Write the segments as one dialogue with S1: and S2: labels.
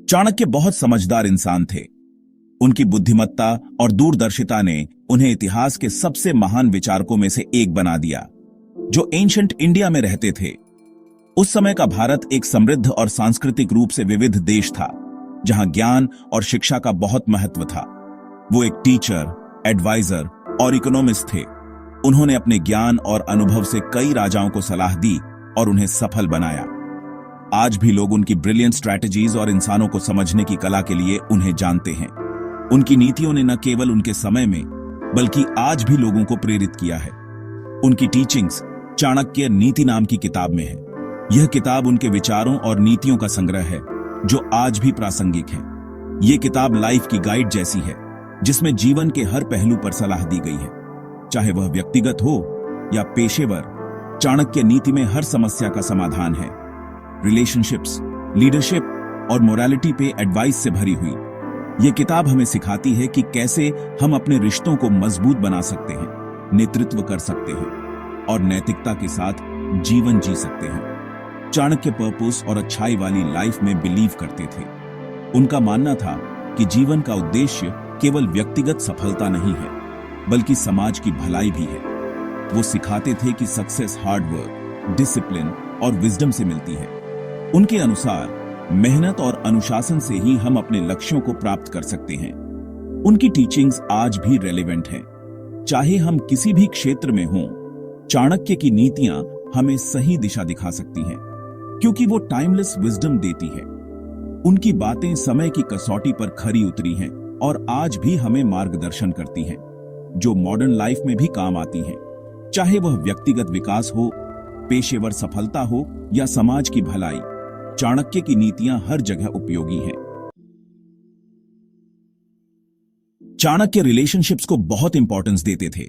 S1: चाणक्य बहुत समझदार इंसान थे। उनकी बुद्धिमत्ता और दूरदर्शिता ने उन्हें इतिहास के सबसे महान विचारकों में से एक बना दिया, जो एंशंट इंडिया में रहते थे। उस समय का भारत एक समृद्ध और सांस्कृतिक रूप से विविध देश था, जहां ज्ञान और शिक्षा का बहुत महत्व था। वो एक टीचर, एडवाइजर और इकोनॉमिस्ट थे। उन्होंने अपने ज्ञान और अनुभव से कई राजाओं को सलाह दी और उन्हें सफल बनाया। आज भी लोग उनकी ब्रिलियंट स्ट्रैटेजीज और इंसानों को समझने की कला के लिए उन्हें जानते हैं। उनकी नीतियों ने न केवल उनके समय में बल्कि आज भी लोगों को प्रेरित किया है। उनकी टीचिंग्स चाणक्य नीति नाम की किताब में है। यह किताब उनके विचारों और नीतियों का संग्रह है, जो आज भी प्रासंगिक है। यह किताब लाइफ की गाइड जैसी है, जिसमें जीवन के हर पहलू पर सलाह दी गई है, चाहे वह व्यक्तिगत हो या पेशेवर। चाणक्य नीति में हर समस्या का समाधान है। रिलेशनशिप्स, लीडरशिप और मोरालिटी पे एडवाइस से भरी हुई यह किताब हमें सिखाती है कि कैसे हम अपने रिश्तों को मजबूत बना सकते हैं, नेतृत्व कर सकते हैं और नैतिकता के साथ जीवन जी सकते हैं। चाणक्य पर्पस और अच्छाई वाली लाइफ में बिलीव करते थे। उनका मानना था कि जीवन का उद्देश्य केवल व्यक्तिगत सफलता नहीं है, बल्कि समाज की भलाई भी है। वो सिखाते थे कि सक्सेस हार्ड वर्क, डिसिप्लिन और विजडम से मिलती है। उनके अनुसार मेहनत और अनुशासन से ही हम अपने लक्ष्यों को प्राप्त कर सकते हैं। उनकी टीचिंग्स आज भी रेलेवेंट हैं, चाहे हम किसी भी क्षेत्र में हों। चाणक्य की नीतियां हमें सही दिशा दिखा सकती हैं, क्योंकि वो टाइमलेस विजडम देती है। उनकी बातें समय की कसौटी पर खरी उतरी हैं और आज भी हमें मार्गदर्शन करती हैं, जो मॉडर्न लाइफ में भी काम आती हैं। चाहे वह व्यक्तिगत विकास हो, पेशेवर सफलता हो या समाज की भलाई, चाणक्य की नीतियां हर जगह उपयोगी हैं। चाणक्य रिलेशनशिप्स को बहुत इंपॉर्टेंस देते थे।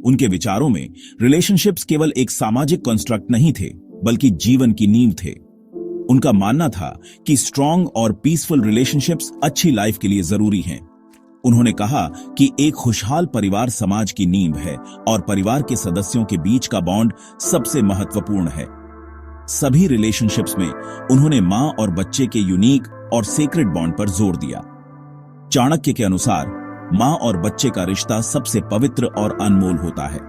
S1: उनके विचारों में रिलेशनशिप्स केवल एक सामाजिक कंस्ट्रक्ट नहीं थे, बल्कि जीवन की नींव थे। उनका मानना था कि स्ट्रॉन्ग और पीसफुल रिलेशनशिप्स अच्छी लाइफ के लिए जरूरी हैं। उन्होंने कहा कि एक खुशहाल परिवार समाज की नींव है और परिवार के सदस्यों के बीच का बॉन्ड सबसे महत्वपूर्ण है। सभी रिलेशनशिप्स में उन्होंने मां और बच्चे के यूनिक और सेक्रेड बॉन्ड पर जोर दिया। चाणक्य के अनुसार मां और बच्चे का रिश्ता सबसे पवित्र और अनमोल होता है।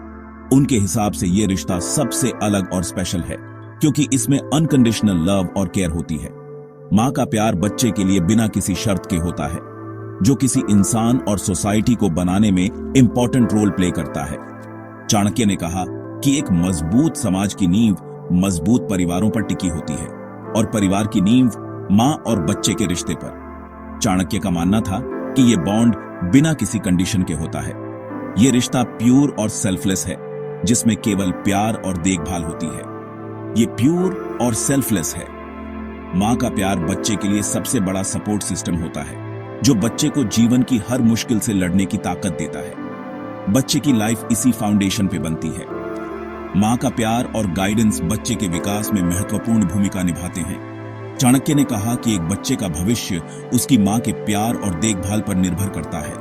S1: उनके हिसाब से यह रिश्ता सबसे अलग और स्पेशल है, क्योंकि इसमें अनकंडीशनल लव और केयर होती है। मां का प्यार बच्चे के लिए बिना किसी शर्त के होता है, जो किसी इंसान और सोसाइटी को बनाने में इंपॉर्टेंट रोल प्ले करता है। चाणक्य ने कहा कि एक मजबूत समाज की नींव मजबूत परिवारों पर टिकी होती है और परिवार की नींव मां और बच्चे के रिश्ते पर। चाणक्य का मानना था कि यह बॉन्ड बिना किसी कंडीशन के होता है। यह रिश्ता प्योर और सेल्फलेस है, जिसमें केवल प्यार और देखभाल होती है। यह प्योर और सेल्फलेस है। मां का प्यार बच्चे के लिए सबसे बड़ा सपोर्ट सिस्टम होता है, जो बच्चे को जीवन की हर मुश्किल से लड़ने की ताकत देता है। बच्चे की लाइफ इसी फाउंडेशन पे बनती है। मां का प्यार और गाइडेंस बच्चे के विकास में महत्वपूर्ण भूमिका निभाते हैं। चाणक्य ने कहा कि एक बच्चे का भविष्य उसकी मां के प्यार और देखभाल पर निर्भर करता है।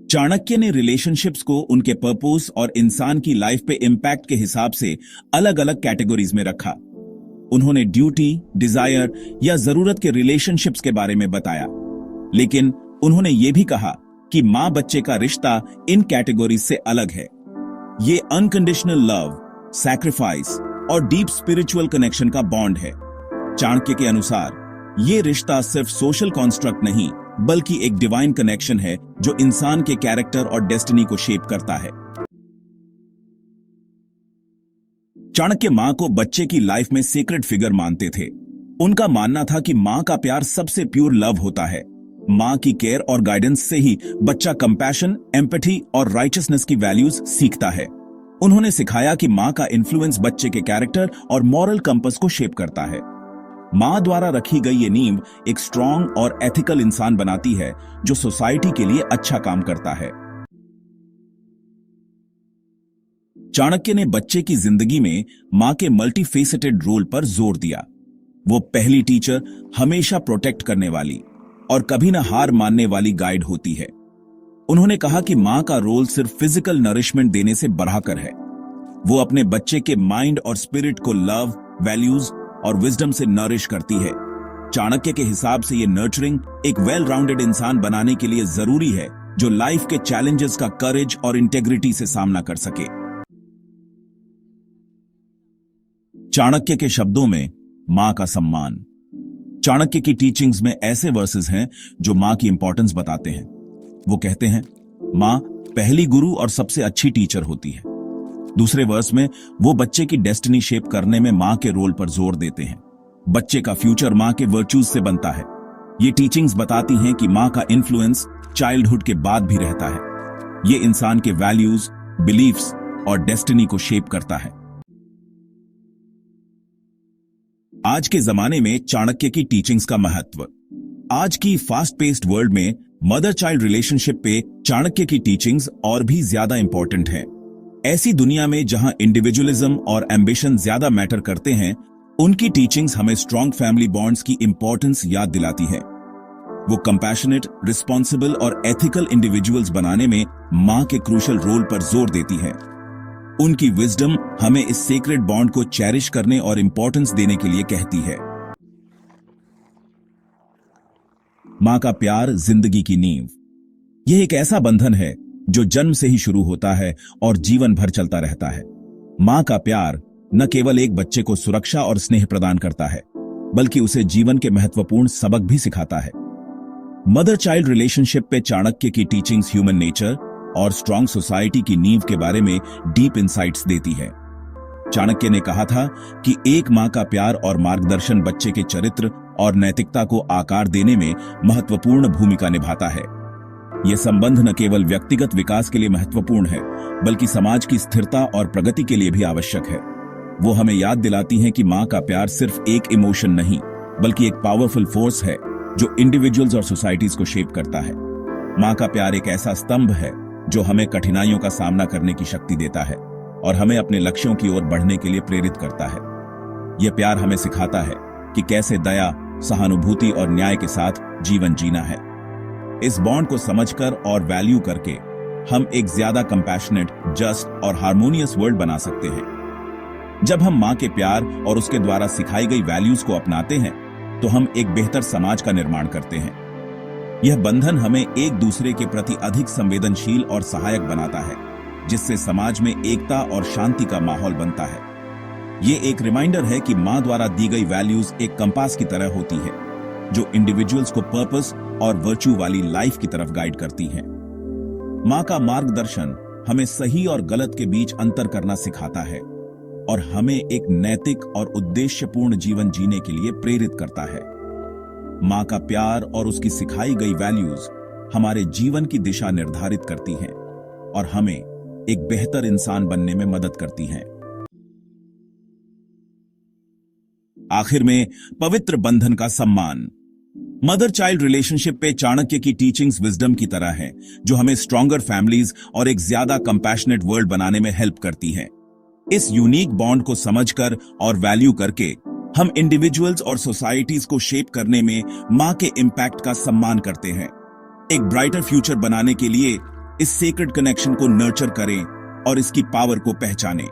S1: चाणक्य ने रिलेशनशिप्स को उनके पर्पस और इंसान की लाइफ पे इंपैक्ट के हिसाब से अलग अलग कैटेगरीज में रखा। उन्होंने ड्यूटी, डिजायर या जरूरत के रिलेशनशिप्स के बारे में बताया, लेकिन उन्होंने ये भी कहा कि मां बच्चे का रिश्ता इन कैटेगरीज से अलग है। ये अनकंडीशनल लव, सैक्रिफाइस और डीप स्पिरिचुअल कनेक्शन का बॉन्ड है। चाणक्य के अनुसार ये रिश्ता सिर्फ सोशल कॉन्स्ट्रक्ट नहीं, बल्कि एक डिवाइन कनेक्शन है, जो इंसान के कैरेक्टर और डेस्टिनी को शेप करता है। चाणक्य मां को बच्चे की लाइफ में सीक्रेट फिगर मानते थे। उनका मानना था कि मां का प्यार सबसे प्योर लव होता है। मां की केयर और गाइडेंस से ही बच्चा कंपैशन, एम्पैथी और राइचसनेस की वैल्यूज सीखता है। उन्होंने सिखाया कि मां का इन्फ्लुएंस बच्चे के कैरेक्टर और मॉरल कंपस को शेप करता है। मां द्वारा रखी गई ये नींव एक स्ट्रॉन्ग और एथिकल इंसान बनाती है, जो सोसाइटी के लिए अच्छा काम करता है। चाणक्य ने बच्चे की जिंदगी में मां के मल्टीफेसेटेड रोल पर जोर दिया। वो पहली टीचर, हमेशा प्रोटेक्ट करने वाली और कभी न हार मानने वाली गाइड होती है। उन्होंने कहा कि मां का रोल सिर्फ फिजिकल नरिशमेंट देने से बढ़ाकर है। वो अपने बच्चे के माइंड और स्पिरिट को लव, वैल्यूज और विजडम से नरिश करती है। चाणक्य के हिसाब से ये नर्चरिंग एक वेल राउंडेड इंसान बनाने के लिए जरूरी है, जो लाइफ के चैलेंजेस का करेज और इंटेग्रिटी से सामना कर सके। चाणक्य के शब्दों में मां का सम्मान। चाणक्य की टीचिंग्स में ऐसे वर्सेस हैं जो मां की इंपॉर्टेंस बताते हैं। वो कहते हैं, मां पहली गुरु और सबसे अच्छी टीचर होती है। दूसरे वर्स में वो बच्चे की डेस्टिनी शेप करने में मां के रोल पर जोर देते हैं। बच्चे का फ्यूचर मां के वर्च्यूज से बनता है। ये टीचिंग्स बताती हैं कि मां का इन्फ्लुएंस चाइल्डहुड के बाद भी रहता है। ये इंसान के वैल्यूज, बिलीफ्स और डेस्टिनी को शेप करता है। आज के जमाने में चाणक्य की टीचिंग्स का महत्व। आज की फास्ट पेस्ड वर्ल्ड में मदर चाइल्ड रिलेशनशिप पे चाणक्य की टीचिंग्स और भी ज्यादा इंपॉर्टेंट है। ऐसी दुनिया में जहां इंडिविजुअलिज्म और एम्बिशन ज्यादा मैटर करते हैं, उनकी टीचिंग्स हमें स्ट्रॉन्ग फैमिली बॉन्ड्स की इंपॉर्टेंस याद दिलाती है। वो कंपैशनेट, रिस्पॉन्सिबल और एथिकल इंडिविजुअल्स बनाने में मां के क्रूशल रोल पर जोर देती है। उनकी विजडम हमें इस सेक्रेड बॉन्ड को चेरिश करने और इंपॉर्टेंस देने के लिए कहती है। मां का प्यार जिंदगी की नींव। यह एक ऐसा बंधन है जो जन्म से ही शुरू होता है और जीवन भर चलता रहता है। मां का प्यार न केवल एक बच्चे को सुरक्षा और स्नेह प्रदान करता है, बल्कि उसे जीवन के महत्वपूर्ण सबक भी सिखाता है। मदर चाइल्ड रिलेशनशिप पे चाणक्य की टीचिंग्स ह्यूमन नेचर और स्ट्रॉन्ग सोसाइटी की नींव के बारे में डीप इंसाइट्स देती है। चाणक्य ने कहा था कि एक मां का प्यार और मार्गदर्शन बच्चे के चरित्र और नैतिकता को आकार देने में महत्वपूर्ण भूमिका निभाता है। यह संबंध न केवल व्यक्तिगत विकास के लिए महत्वपूर्ण है, बल्कि समाज की स्थिरता और प्रगति के लिए भी आवश्यक है। वो हमें याद दिलाती हैं कि मां का प्यार सिर्फ एक इमोशन नहीं, बल्कि एक पावरफुल फोर्स है जो इंडिविजुअल्स और सोसाइटीज को शेप करता है। मां का प्यार एक ऐसा स्तंभ है जो हमें कठिनाइयों का सामना करने की शक्ति देता है और हमें अपने लक्ष्यों की ओर बढ़ने के लिए प्रेरित करता है। यह प्यार हमें सिखाता है कि कैसे दया, सहानुभूति और न्याय के साथ जीवन जीना है। इस बॉन्ड को समझकर और वैल्यू करके हम एक ज्यादा कंपैशनेट, जस्ट और हार्मोनियस वर्ल्ड बना सकते हैं। जब हम मां के प्यार और उसके द्वारा सिखाई गई वैल्यूज को अपनाते हैं, तो हम एक बेहतर समाज का निर्माण करते हैं। यह बंधन हमें एक दूसरे के प्रति अधिक संवेदनशील और सहायक बनाता है, जिससे समाज में एकता और शांति का माहौल बनता है। ये एक रिमाइंडर है कि मां द्वारा दी गई वैल्यूज एक कंपास की तरह होती है, जो इंडिविजुअल्स को पर्पस और वर्च्यू वाली लाइफ की तरफ गाइड करती हैं। मां का मार्गदर्शन हमें सही और गलत के बीच अंतर करना सिखाता है और हमें एक नैतिक और उद्देश्यपूर्ण जीवन जीने के लिए प्रेरित करता है। मां का प्यार और उसकी सिखाई गई वैल्यूज हमारे जीवन की दिशा निर्धारित करती हैं और हमें एक बेहतर इंसान बनने में मदद करती हैं। आखिर में, पवित्र बंधन का सम्मान। मदर चाइल्ड रिलेशनशिप पे चाणक्य की टीचिंग्स विजडम की तरह है, जो हमें स्ट्रॉन्गर फैमिलीज और एक ज्यादा कंपैशनेट वर्ल्ड बनाने में हेल्प करती हैं। इस यूनिक बॉन्ड को समझकर और वैल्यू करके हम इंडिविजुअल्स और सोसाइटीज को शेप करने में मां के इम्पैक्ट का सम्मान करते हैं। एक ब्राइटर फ्यूचर बनाने के लिए इस सेक्रेड कनेक्शन को नर्चर करें और इसकी पावर को पहचानें।